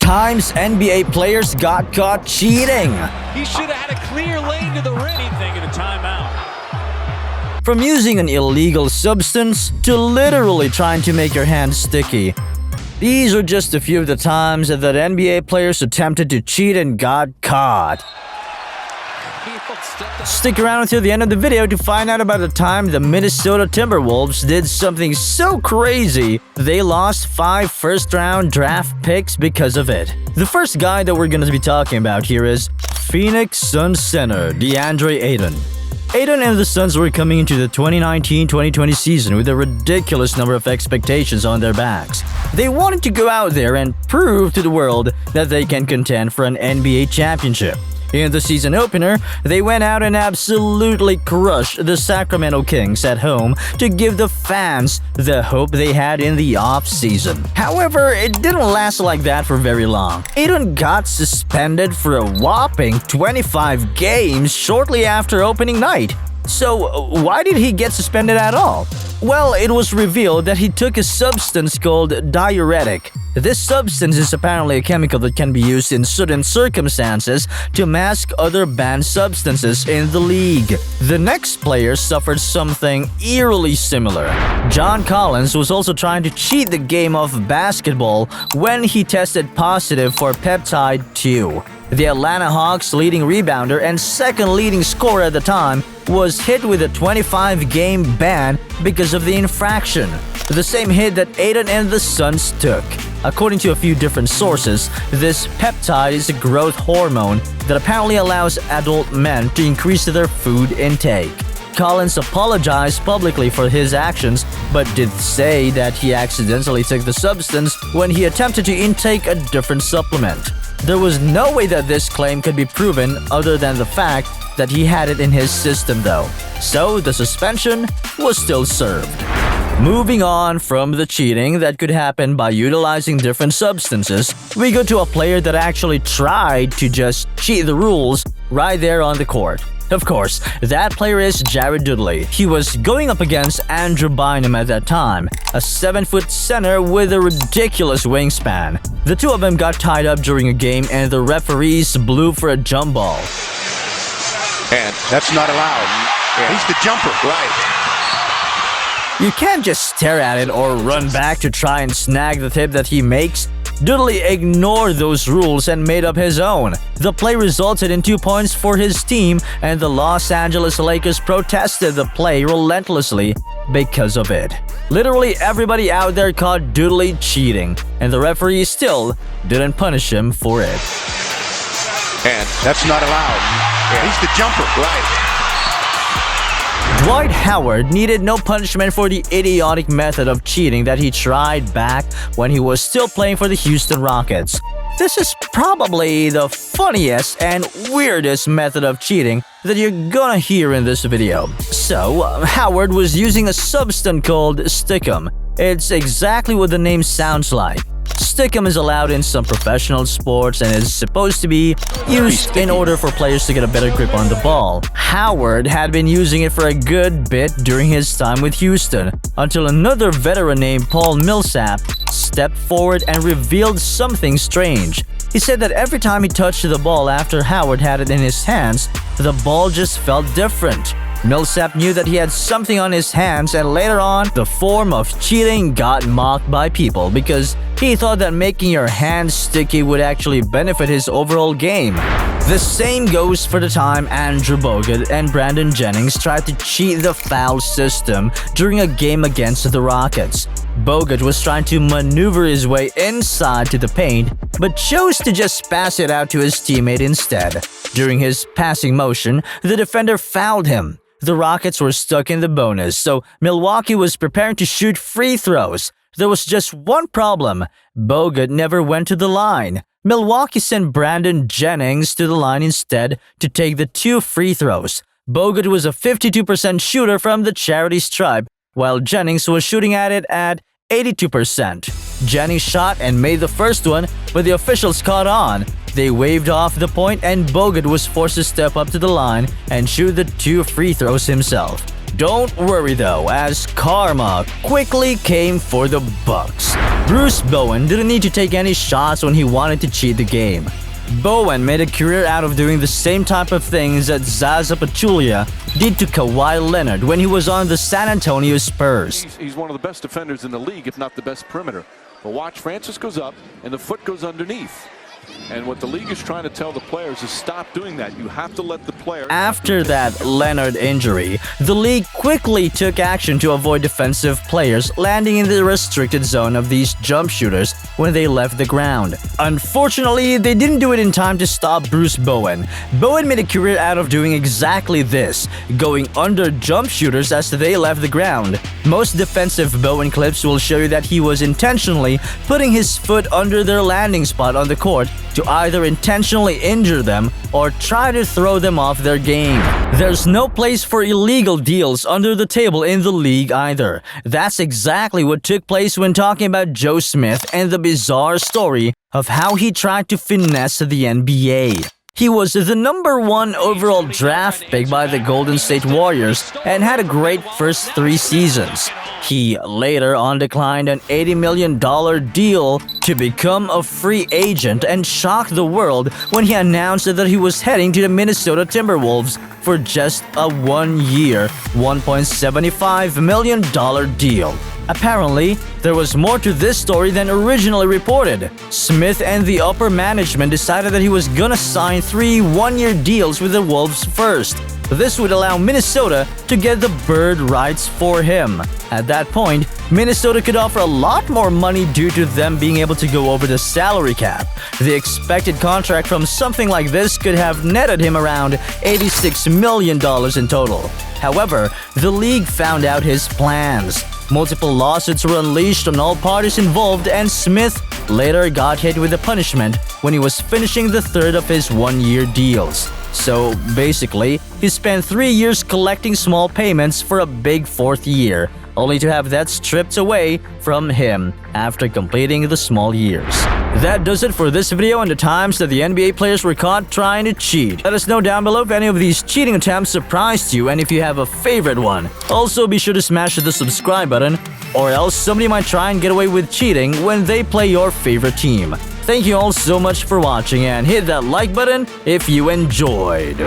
times NBA players got caught cheating. He should have had a clear lane to the rim. Anything in a timeout. From using an illegal substance to literally trying to make your hands sticky. These are just a few of the times that NBA players attempted to cheat and got caught. Stick around until the end of the video to find out about the time the Minnesota Timberwolves did something so crazy they lost 5 first-round draft picks because of it. The first guy that we're going to be talking about here is Phoenix Suns center DeAndre Ayton. Ayton and the Suns were coming into the 2019-2020 season with a ridiculous number of expectations on their backs. They wanted to go out there and prove to the world that they can contend for an NBA championship. In the season opener, they went out and absolutely crushed the Sacramento Kings at home to give the fans the hope they had in the off-season. However, it didn't last like that for very long. Ayton got suspended for a whopping 25 games shortly after opening night. So, why did he get suspended at all? Well, it was revealed that he took a substance called diuretic. This substance is apparently a chemical that can be used in certain circumstances to mask other banned substances in the league. The next player suffered something eerily similar. John Collins was also trying to cheat the game of basketball when he tested positive for peptide 2. The Atlanta Hawks' leading rebounder and second leading scorer at the time was hit with a 25-game ban because of the infraction, the same hit that Ayton and the Suns took. According to a few different sources, this peptide is a growth hormone that apparently allows adult men to increase their food intake. Collins apologized publicly for his actions, but did say that he accidentally took the substance when he attempted to intake a different supplement. There was no way that this claim could be proven other than the fact that he had it in his system though, so the suspension was still served. Moving on from the cheating that could happen by utilizing different substances, we go to a player that actually tried to just cheat the rules right there on the court. Of course, that player is Jared Dudley. He was going up against Andrew Bynum at that time, a 7-foot center with a ridiculous wingspan. The two of them got tied up during a game and the referees blew for a jump ball. And that's not allowed. Yeah. He's the jumper. Right. You can't just stare at it or run back to try and snag the tip that he makes. Dudley ignored those rules and made up his own. The play resulted in 2 points for his team, and the Los Angeles Lakers protested the play relentlessly because of it. Literally everybody out there caught Dudley cheating, and the referee still didn't punish him for it. And that's not allowed. Yeah. He's the jumper. Right. Dwight Howard needed no punishment for the idiotic method of cheating that he tried back when he was still playing for the Houston Rockets. This is probably the funniest and weirdest method of cheating that you're gonna hear in this video. So, Howard was using a substance called stickum. It's exactly what the name sounds like. Stickum is allowed in some professional sports and is supposed to be used in order for players to get a better grip on the ball. Howard had been using it for a good bit during his time with Houston, until another veteran named Paul Millsap stepped forward and revealed something strange. He said that every time he touched the ball after Howard had it in his hands, the ball just felt different. Millsap knew that he had something on his hands, and later on, the form of cheating got mocked by people because he thought that making your hands sticky would actually benefit his overall game. The same goes for the time Andrew Bogut and Brandon Jennings tried to cheat the foul system during a game against the Rockets. Bogut was trying to maneuver his way inside to the paint, but chose to just pass it out to his teammate instead. During his passing motion, the defender fouled him. The Rockets were stuck in the bonus, so Milwaukee was preparing to shoot free throws. There was just one problem. Bogut never went to the line. Milwaukee sent Brandon Jennings to the line instead to take the 2 free throws. Bogut was a 52% shooter from the charity stripe, while Jennings was shooting at it at 82%. Jennings shot and made the first one, but the officials caught on. They waved off the point and Bogut was forced to step up to the line and shoot the 2 free throws himself. Don't worry though, as karma quickly came for the Bucks. Bruce Bowen didn't need to take any shots when he wanted to cheat the game. Bowen made a career out of doing the same type of things that Zaza Pachulia did to Kawhi Leonard when he was on the San Antonio Spurs. He's one of the best defenders in the league, if not the best perimeter. But watch, Francis goes up and the foot goes underneath. And what the league is trying to tell the players is stop doing that. You have to let the player... After that Leonard injury, the league quickly took action to avoid defensive players landing in the restricted zone of these jump shooters when they left the ground. Unfortunately, they didn't do it in time to stop Bruce Bowen. Bowen made a career out of doing exactly this, going under jump shooters as they left the ground. Most defensive Bowen clips will show you that he was intentionally putting his foot under their landing spot on the court to either intentionally injure them or try to throw them off their game. There's no place for illegal deals under the table in the league either. That's exactly what took place when talking about Joe Smith and the bizarre story of how he tried to finesse the NBA. He was the #1 overall draft pick by the Golden State Warriors and had a great first 3 seasons. He later on declined an $80 million deal to become a free agent and shocked the world when he announced that he was heading to the Minnesota Timberwolves for just a 1-year, $1.75 million deal. Apparently, there was more to this story than originally reported. Smith and the upper management decided that he was gonna sign 3 one-year deals with the Wolves first. This would allow Minnesota to get the bird rights for him. At that point, Minnesota could offer a lot more money due to them being able to go over the salary cap. The expected contract from something like this could have netted him around $86 million in total. However, the league found out his plans. Multiple lawsuits were unleashed on all parties involved, and Smith later got hit with a punishment when he was finishing the 3rd of his 1-year deals. So basically, he spent 3 years collecting small payments for a big 4th year, only to have that stripped away from him after completing the small years. That does it for this video on the times that the NBA players were caught trying to cheat. Let us know down below if any of these cheating attempts surprised you and if you have a favorite one. Also, be sure to smash the subscribe button, or else somebody might try and get away with cheating when they play your favorite team. Thank you all so much for watching, and hit that like button if you enjoyed.